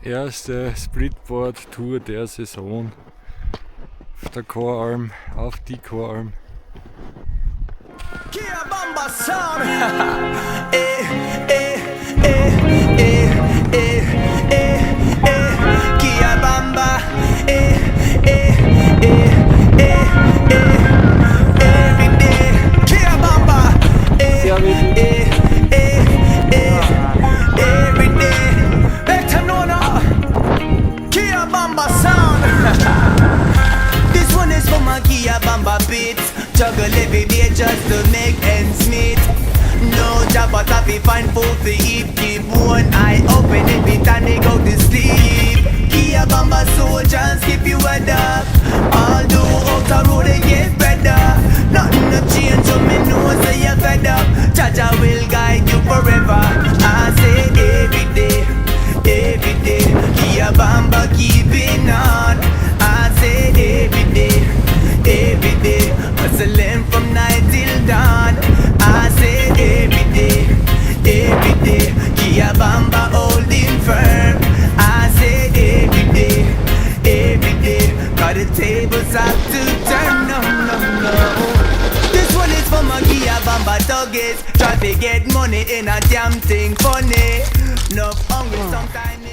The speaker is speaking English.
erste Splitboard-Tour der Saison auf der Koralm, auf die Koralm. This one is for my Kia Bamba beats. Juggle every day just to make ends meet. No job but I be find food to eat. Keep one eye open every time they go to sleep. Kia Bamba soldiers keep you head up. Although out the road they get better. Nothing to change so me know say you're fed up. Jaja will guide you forever. I say every day Kia Bamba keeping on. I say every day hustling from night till dawn. I say every day Kia Bamba holding firm. I say every day got the tables have to turn. No. This one is for my Kia Bamba duggies. Try to get money in a damn thing funny. No hungry sometimes.